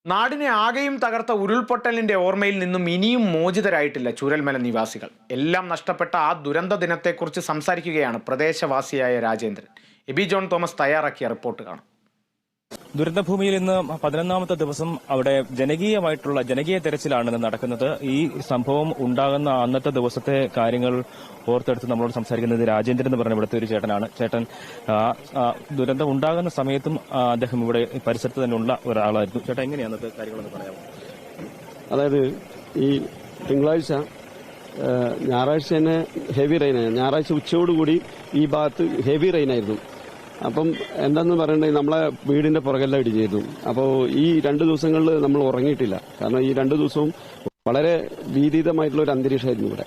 നാടിനെ ആകെയും തകർത്ത ഉരുൾപൊട്ടലിന്റെ ഓർമ്മയിൽ നിന്നും ഇനിയും മോചിതരായിട്ടില്ല ചൂരൽമല നിവാസികൾ. എല്ലാം നഷ്ടപ്പെട്ട ആ ദുരന്ത ദിനത്തെക്കുറിച്ച് സംസാരിക്കുകയാണ് പ്രദേശവാസിയായ രാജേന്ദ്രൻ. എബി ജോൺ തോമസ് തയ്യാറാക്കിയ റിപ്പോർട്ട് കാണാം. ദുരന്തഭൂമിയിൽ ഇന്ന് 11ാമത്തെ ദിവസം അവിടെ ജനകീയ തെരച്ചിലാണ് നടക്കുന്നത്. ഈ സംഭവം ഉണ്ടാകുന്ന അന്നത്തെ ദിവസത്തെ കാര്യങ്ങൾ ഓർത്തെടുത്ത് നമ്മളോട് സംസാരിക്കുന്നത് രാജേന്ദ്രൻ എന്ന് പറഞ്ഞ ഇവിടുത്തെ ഒരു ചേട്ടനാണ്. ചേട്ടൻ ദുരന്തം ഉണ്ടാകുന്ന സമയത്തും അദ്ദേഹം ഇവിടെ പരിസരത്ത് തന്നെ ഉള്ള ഒരാളായിരുന്നു. ചേട്ടൻ എങ്ങനെയാണ് അന്നത്തെ കാര്യങ്ങളെന്ന് പറയാമോ? അതായത് ഈ തിങ്കളാഴ്ച ഞായറാഴ്ച തന്നെ ഹെവി റെയിനായിരുന്നു. ഞായറാഴ്ച ഉച്ചയോടുകൂടി ഈ ഭാഗത്ത് ഹെവി റെയിനായിരുന്നു. അപ്പം എന്താന്ന് പറയണ്ടേ, നമ്മളെ വീടിന്റെ പുറകെല്ലാം ഇടിഞ്ഞിരുന്നു. അപ്പോൾ ഈ 2 ദിവസങ്ങളിൽ നമ്മൾ ഉറങ്ങിയിട്ടില്ല. കാരണം ഈ 2 ദിവസവും വളരെ ഭീതിതമായിട്ടുള്ള ഒരു അന്തരീക്ഷമായിരുന്നു ഇവിടെ.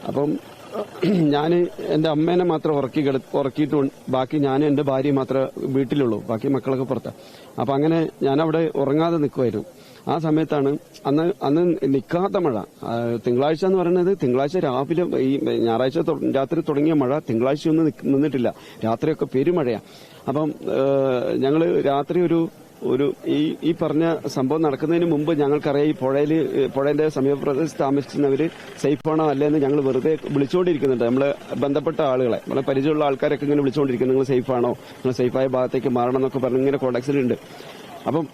അപ്പം ഞാൻ എന്റെ അമ്മേനെ മാത്രം ഉറക്കിയിട്ട് ബാക്കി ഞാനും എന്റെ ഭാര്യയും മാത്രമേ വീട്ടിലുള്ളൂ. ബാക്കി മക്കളൊക്കെ പുറത്താ. അപ്പൊ അങ്ങനെ ഞാനവിടെ ഉറങ്ങാതെ നിൽക്കുമായിരുന്നു. ആ സമയത്താണ് അന്ന് നിൽക്കാത്ത മഴ. തിങ്കളാഴ്ച എന്ന് പറയുന്നത് തിങ്കളാഴ്ച രാവിലെ ഈ ഞായറാഴ്ച രാത്രി തുടങ്ങിയ മഴ തിങ്കളാഴ്ചയൊന്നും നിന്നിട്ടില്ല. രാത്രിയൊക്കെ പെരുമഴയാണ്. അപ്പം ഞങ്ങള് രാത്രി ഒരു ഈ പറഞ്ഞ സംഭവം നടക്കുന്നതിന് മുമ്പ് ഞങ്ങൾക്കറിയാം ഈ പുഴയുടെ സമീപപ്രദേശത്ത് താമസിക്കുന്നവര് സേഫാണോ അല്ലേന്ന് ഞങ്ങൾ വെറുതെ വിളിച്ചുകൊണ്ടിരിക്കുന്നുണ്ട്. നമ്മള് ബന്ധപ്പെട്ട ആളുകളെ, നമ്മളെ പരിചയമുള്ള ആൾക്കാരൊക്കെ ഇങ്ങനെ വിളിച്ചുകൊണ്ടിരിക്കുന്നു. നിങ്ങൾ സേഫാണോ, നിങ്ങൾ സേഫായ ഭാഗത്തേക്ക് മാറണം എന്നൊക്കെ പറഞ്ഞ് ഇങ്ങനെ കോണ്ടാക്സിലുണ്ട്. അപ്പം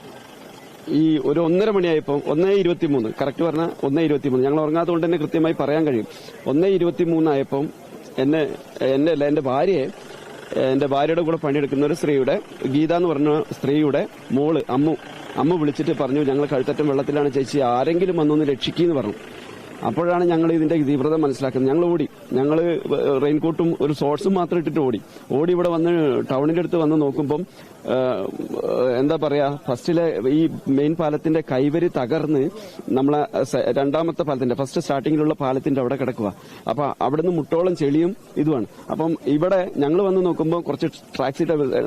ഈ ഒരു 1:30 മണിയായപ്പോൾ 1:23 കറക്റ്റ് പറഞ്ഞാൽ 1:23 ഞങ്ങൾ ഉറങ്ങാത്ത കൊണ്ട് തന്നെ കൃത്യമായി പറയാൻ കഴിയും. 1:23 ആയപ്പം എന്റെ ഭാര്യയുടെ കൂടെ പണിയെടുക്കുന്ന ഒരു സ്ത്രീയുടെ, ഗീത എന്ന് പറഞ്ഞ സ്ത്രീയുടെ മോള് അമ്മു വിളിച്ചിട്ട് പറഞ്ഞു, ഞങ്ങൾ കഴുത്തറ്റം വെള്ളത്തിലാണ് ചേച്ചി, ആരെങ്കിലും വന്നൊന്ന് രക്ഷിക്കുന്നു പറഞ്ഞു. അപ്പോഴാണ് ഞങ്ങൾ ഇതിന്റെ തീവ്രത മനസ്സിലാക്കുന്നത്. ഞങ്ങൾ റെയിൻകോട്ടും ഒരു ഷോർട്സും മാത്രം ഇട്ടിട്ട് ഓടി ഇവിടെ വന്ന് ടൗണിന്റെ അടുത്ത് വന്ന് നോക്കുമ്പം എന്താ പറയാ, ഫസ്റ്റിലെ ഈ മെയിൻ പാലത്തിന്റെ കൈവരി തകർന്ന് നമ്മളെ 2ാമത്തെ പാലത്തിന്റെ ഫസ്റ്റ് സ്റ്റാർട്ടിങ്ങിലുള്ള പാലത്തിന്റെ അവിടെ കിടക്കുക. അപ്പൊ അവിടുന്ന് മുട്ടോളം ചെളിയും ഇതുമാണ്. അപ്പം ഇവിടെ ഞങ്ങൾ വന്ന് നോക്കുമ്പോൾ കുറച്ച്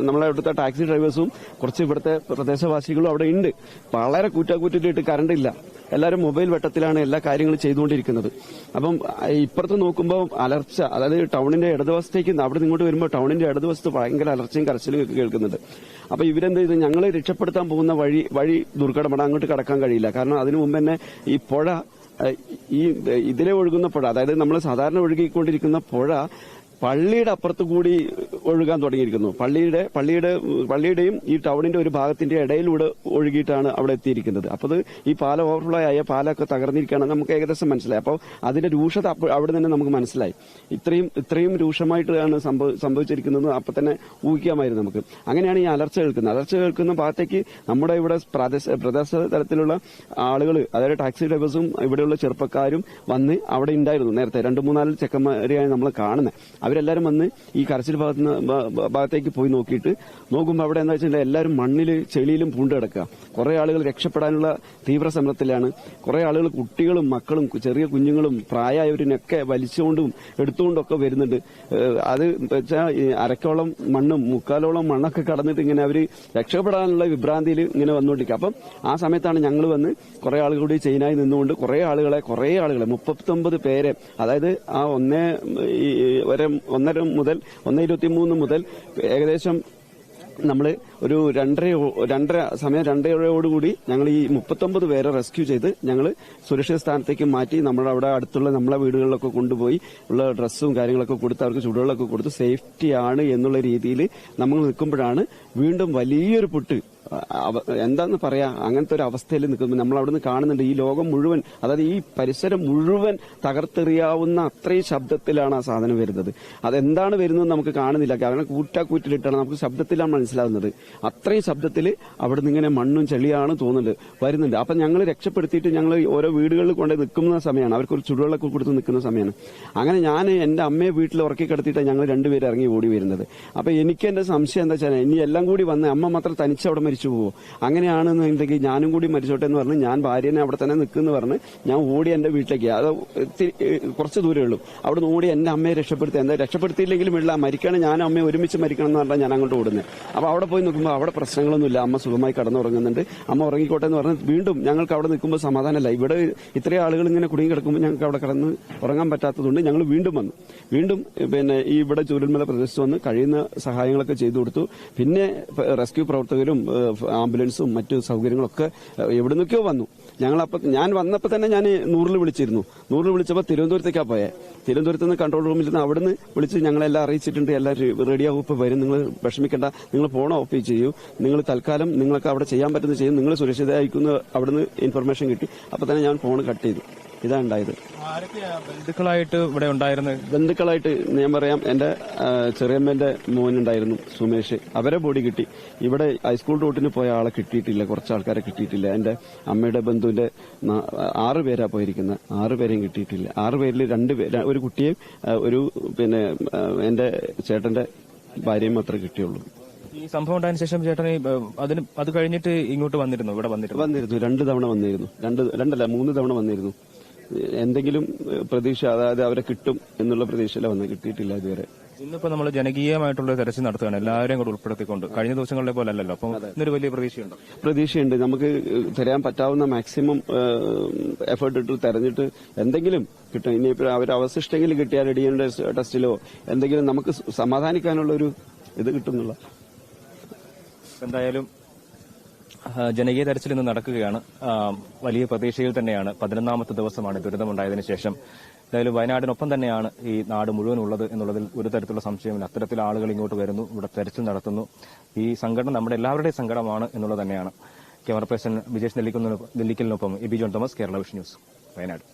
നമ്മളെ ഇവിടുത്തെ ടാക്സി ഡ്രൈവേഴ്സും കുറച്ച് ഇവിടുത്തെ പ്രദേശവാസികളും അവിടെ ഉണ്ട്. വളരെ കൂറ്റാക്കൂറ്റിട്ട് കറണ്ട് ഇല്ല. എല്ലാവരും മൊബൈൽ വെട്ടത്തിലാണ് എല്ലാ കാര്യങ്ങളും ചെയ്തുകൊണ്ടിരിക്കുന്നത്. അപ്പം ഇപ്പുറത്ത് നോക്കുമ്പോൾ അലർച്ച, അതായത് ടൗണിന്റെ ഇടതുവശത്തേക്ക് അവിടെ നിന്ന് ഇങ്ങോട്ട് വരുമ്പോൾ ടൗണിന്റെ ഇടതുവശത്ത് ഭയങ്കര അലർച്ചയും കരച്ചിലും കേൾക്കുന്നുണ്ട്. അപ്പൊ ഇവരെന്ത് ചെയ്തു, ഞങ്ങളെ രക്ഷപ്പെടുത്താൻ പോകുന്ന വഴി ദുർഘടമാണ്, അങ്ങോട്ട് കടക്കാൻ കഴിയില്ല. കാരണം അതിനു മുമ്പ് തന്നെ ഈ പുഴ, ഈ ഇതിലെ ഒഴുകുന്ന പുഴ, അതായത് നമ്മൾ സാധാരണ ഒഴുകിക്കൊണ്ടിരിക്കുന്ന പുഴ പള്ളിയുടെ അപ്പുറത്ത് കൂടി ഒഴുകാൻ തുടങ്ങിയിരിക്കുന്നു. പള്ളിയുടെയും ഈ ടൗണിന്റെ ഒരു ഭാഗത്തിന്റെ ഇടയിലൂടെ ഒഴുകിയിട്ടാണ് അവിടെ എത്തിയിരിക്കുന്നത്. അപ്പോൾ ഈ പാലം ഓവർഫ്ലോ ആയ പാലമൊക്കെ തകർന്നിരിക്കുകയാണ് നമുക്ക് ഏകദേശം മനസ്സിലായി. അപ്പോൾ അതിന്റെ രൂക്ഷത അവിടെ തന്നെ നമുക്ക് മനസ്സിലായി. ഇത്രയും രൂക്ഷമായിട്ടാണ് സംഭവിച്ചിരിക്കുന്നത് അപ്പൊ തന്നെ ഊഹിക്കാമായിരുന്നു നമുക്ക്. അങ്ങനെയാണ് ഈ അലർച്ച കേൾക്കുന്ന ഭാഗത്തേക്ക് നമ്മുടെ ഇവിടെ പ്രദേശ തലത്തിലുള്ള ആളുകൾ, അതായത് ടാക്സി ഡ്രൈവേഴ്സും ഇവിടെയുള്ള ചെറുപ്പക്കാരും വന്ന് അവിടെ ഉണ്ടായിരുന്നു. നേരത്തെ 2-3 ചെക്കന്മാരെയാണ് നമ്മൾ കാണുന്നത്. അവരെല്ലാരും വന്ന് ഈ കരച്ചിൽ ഭാഗത്തേക്ക് പോയി നോക്കുമ്പോൾ അവിടെ എന്താ വെച്ചാൽ എല്ലാവരും മണ്ണിൽ ചെളിയിലും പൂണ്ട് കിടക്കുക. കുറെ ആളുകൾ രക്ഷപ്പെടാനുള്ള തീവ്ര ശ്രമത്തിലാണ്. കുറെ ആളുകൾ കുട്ടികളും മക്കളും ചെറിയ കുഞ്ഞുങ്ങളും പ്രായമായവരിനൊക്കെ വലിച്ചുകൊണ്ടും എടുത്തുകൊണ്ടൊക്കെ വരുന്നുണ്ട്. അത് വെച്ചാൽ 1/2 മണ്ണും 3/4 മണ്ണൊക്കെ കടന്നിട്ട് ഇങ്ങനെ അവര് രക്ഷപ്പെടാനുള്ള വിഭ്രാന്തിയിൽ ഇങ്ങനെ വന്നുകൊണ്ടിരിക്കുക. അപ്പം ആ സമയത്താണ് ഞങ്ങൾ വന്ന് കുറെ ആളുകൾ കൂടി ചെയിനായി നിന്നുകൊണ്ട് കുറെ ആളുകളെ 39 പേരെ, അതായത് ആ 1:23 മുതൽ ഏകദേശം നമ്മൾ ഒരു 2:30 ഞങ്ങൾ ഈ 39 പേരെ റെസ്ക്യൂ ചെയ്ത് ഞങ്ങൾ സുരക്ഷിത സ്ഥാനത്തേക്ക് മാറ്റി നമ്മുടെ അവിടെ അടുത്തുള്ള നമ്മളെ വീടുകളിലൊക്കെ കൊണ്ടുപോയി ഉള്ള ഡ്രസ്സും കാര്യങ്ങളൊക്കെ കൊടുത്ത് അവർക്ക് ചുടുവെള്ളമൊക്കെ കൊടുത്ത് സേഫ്റ്റിയാണ് എന്നുള്ള രീതിയിൽ നമ്മൾ നിൽക്കുമ്പോഴാണ് വീണ്ടും വലിയൊരു പൊട്ട്, എന്താന്ന് പറയാ, അങ്ങനത്തെ ഒരു അവസ്ഥയിൽ നിൽക്കുമ്പോൾ നമ്മൾ അവിടെ നിന്ന് കാണുന്നുണ്ട് ഈ ലോകം മുഴുവൻ, അതായത് ഈ പരിസരം മുഴുവൻ തകർത്തെറിയാവുന്ന അത്രയും ശബ്ദത്തിലാണ് ആ സാധനം വരുന്നത്. അതെന്താണ് വരുന്നത് നമുക്ക് കാണുന്നില്ല. കാരണം കൂറ്റാക്കൂറ്റിലിട്ടാണ് നമുക്ക് ശബ്ദത്തിലാണ് മനസ്സിലാവുന്നത്. അത്രയും ശബ്ദത്തിൽ അവിടെ നിന്ന് ഇങ്ങനെ മണ്ണും ചെളിയാണ് വരുന്നുണ്ട്. അപ്പൊ ഞങ്ങൾ രക്ഷപ്പെടുത്തിയിട്ട് ഞങ്ങൾ ഓരോ വീടുകളിൽ കൊണ്ട് നിൽക്കുന്ന സമയമാണ്, അവർക്കൊരു ചുടുവെള്ളമൊക്കെ കൊടുത്ത് നിൽക്കുന്ന സമയമാണ്. അങ്ങനെ ഞാൻ എന്റെ അമ്മയെ വീട്ടിൽ ഉറക്കി കിടത്തിയിട്ടാണ് ഞങ്ങൾ 2 പേര് ഇറങ്ങി ഓടി വരുന്നത്. അപ്പൊ എനിക്ക് എന്റെ സംശയം എന്താ വെച്ചാൽ ഇനി എല്ലാം കൂടി വന്ന് അമ്മ മാത്രം തനിച്ച് അവിടെ മരിച്ചു പോവോ, അങ്ങനെയാണെന്നുണ്ടെങ്കിൽ ഞാനും കൂടി മരിച്ചോട്ടെ എന്ന് പറഞ്ഞ് ഞാൻ ഭാര്യനെ അവിടെ തന്നെ നിൽക്കുന്നു പറഞ്ഞ് ഞാൻ ഓടി എന്റെ വീട്ടിലേക്ക്. അത് കുറച്ച് ദൂരമേ ഉള്ളൂ. അവിടെ നിന്ന് ഓടി എന്റെ അമ്മയെ രക്ഷപ്പെടുത്തിയില്ലെങ്കിലും ഇല്ല, മരിക്കണം, ഞാൻ അമ്മയെ ഒരുമിച്ച് മരിക്കണം എന്ന് പറഞ്ഞാൽ ഞാൻ അങ്ങോട്ട് ഓടുന്നത്. അപ്പൊ അവിടെ പോയി നിൽക്കുമ്പോൾ അവിടെ പ്രശ്നങ്ങളൊന്നുമില്ല, അമ്മ സുഖമായി കടന്നുറങ്ങുന്നുണ്ട്, അമ്മ ഉറങ്ങിക്കോട്ടെ എന്ന് പറഞ്ഞ് വീണ്ടും ഞങ്ങൾക്ക് അവിടെ നിൽക്കുമ്പോൾ സമാധാനമല്ല. ഇവിടെ ഇത്രയും ആളുകൾ ഇങ്ങനെ കുടുങ്ങി കിടക്കുമ്പോൾ ഞങ്ങൾക്ക് അവിടെ കിടന്ന് ഉറങ്ങാൻ പറ്റാത്തതുകൊണ്ട് ഞങ്ങൾ വീണ്ടും ഈ ഇവിടെ ചൂരൽമല പ്രദേശത്ത് വന്ന് കഴിയുന്ന സഹായങ്ങളൊക്കെ ചെയ്തു കൊടുത്തു. പിന്നെ റെസ്ക്യൂ പ്രവർത്തകരും ആംബുലൻസും മറ്റു സൗകര്യങ്ങളൊക്കെ എവിടെ നിന്നൊക്കെയോ വന്നു. ഞാൻ വന്നപ്പോൾ തന്നെ ഞാൻ 100 വിളിച്ചിരുന്നു. 100 വിളിച്ചപ്പോൾ തിരുവനന്തപുരത്തേക്കാണ് പോയത്. തിരുവനന്തപുരത്ത് നിന്ന് കൺട്രോൾ റൂമിൽ നിന്ന് അവിടുന്ന് വിളിച്ച് ഞങ്ങളെല്ലാം അറിയിച്ചിട്ടുണ്ട്, എല്ലാം റെഡിയാവും, ഇപ്പോൾ വരും, നിങ്ങൾ വിഷമിക്കേണ്ട, നിങ്ങൾ ഫോൺ ഓഫ് ചെയ്യൂ, നിങ്ങൾ തൽക്കാലം നിങ്ങൾക്ക് അവിടെ ചെയ്യാൻ പറ്റുന്നത് ചെയ്യും, നിങ്ങൾ സുരക്ഷിതരായിരിക്കുന്നു അവിടുന്ന് ഇൻഫർമേഷൻ കിട്ടി. അപ്പോൾ തന്നെ ഞാൻ ഫോൺ കട്ട് ചെയ്തു. ഇതാണ് ഉണ്ടായത്. ബന്ധുക്കളായിട്ട് ഇവിടെ ഉണ്ടായിരുന്നത്? ബന്ധുക്കളായിട്ട് ഞാൻ പറയാം, എന്റെ ചെറിയമ്മന്റെ മോനുണ്ടായിരുന്നു സുമേഷ്, അവരെ ബോഡി കിട്ടി. ഇവിടെ ഹൈസ്കൂൾ റൂട്ടിന് പോയ ആളെ കിട്ടിയിട്ടില്ല, കുറച്ച് ആൾക്കാരെ കിട്ടിയിട്ടില്ല. എന്റെ അമ്മയുടെ ബന്ധുവിന്റെ 6 പേരാ പോയിരിക്കുന്നത്, 6 പേരെയും കിട്ടിയിട്ടില്ല. 6 പേരിൽ 2 പേര്, ഒരു കുട്ടിയെയും പിന്നെ എന്റെ ചേട്ടന്റെ ഭാര്യയും മാത്രമേ കിട്ടിയുള്ളൂ. ഈ സംഭവം ഉണ്ടായതിനു ശേഷം ചേട്ടന് അത് കഴിഞ്ഞിട്ട് ഇങ്ങോട്ട് വന്നിരുന്നു? ഇവിടെ വന്നിരുന്നു 2 തവണ വന്നിരുന്നു. 3 തവണ വന്നിരുന്നു. എന്തെങ്കിലും പ്രതീക്ഷ, അതായത് അവരെ കിട്ടും എന്നുള്ള പ്രതീക്ഷയില വന്ന്, കിട്ടിയിട്ടില്ല ഇതുവരെ. ഇന്നിപ്പോ നമ്മൾ ജനകീയമായിട്ടുള്ള തെരച്ചിൽ നടത്തുകയാണ്, എല്ലാവരെയും കൂടെ ഉൾപ്പെടുത്തിക്കൊണ്ട്. കഴിഞ്ഞ ദിവസങ്ങളിലെ പോലെ അല്ലല്ലോ, അപ്പം ഇന്നൊരു വലിയ പ്രതീക്ഷയുണ്ട്. നമുക്ക് തരാൻ പറ്റാവുന്ന മാക്സിമം എഫേർട്ട് ഇട്ട് തെരഞ്ഞിട്ട് എന്തെങ്കിലും കിട്ടും. ഇനിയിപ്പോൾ അവർ അവശിഷ്ടമെങ്കിലും കിട്ടിയാൽ DNA ടെസ്റ്റിലോ എന്തെങ്കിലും നമുക്ക് സമാധാനിക്കാനുള്ള ഒരു ഇത് കിട്ടുന്നുള്ള. എന്തായാലും ജനകീയ തെരച്ചിൽ ഇന്ന് നടക്കുകയാണ്. വലിയ പ്രതീക്ഷയിൽ തന്നെയാണ്. 11ാമത്തെ ദിവസമാണ് ദുരിതമുണ്ടായതിനു ശേഷം. എന്തായാലും വയനാടിനൊപ്പം തന്നെയാണ് ഈ നാട് മുഴുവൻ ഉള്ളത് എന്നുള്ളതിൽ ഒരു തരത്തിലുള്ള സംശയമില്ല. അത്തരത്തിൽ ആളുകൾ ഇങ്ങോട്ട് വരുന്നു, ഇവിടെ തെരച്ചിൽ നടത്തുന്നു. ഈ സങ്കടം നമ്മുടെ എല്ലാവരുടെയും സങ്കടമാണ് എന്നുള്ളത് തന്നെയാണ്. ക്യാമറ പേഴ്സൺ വിജേഷ് നെല്ലിക്കലിനൊപ്പം Aby John Thomas, Kerala vision news, Wayanad.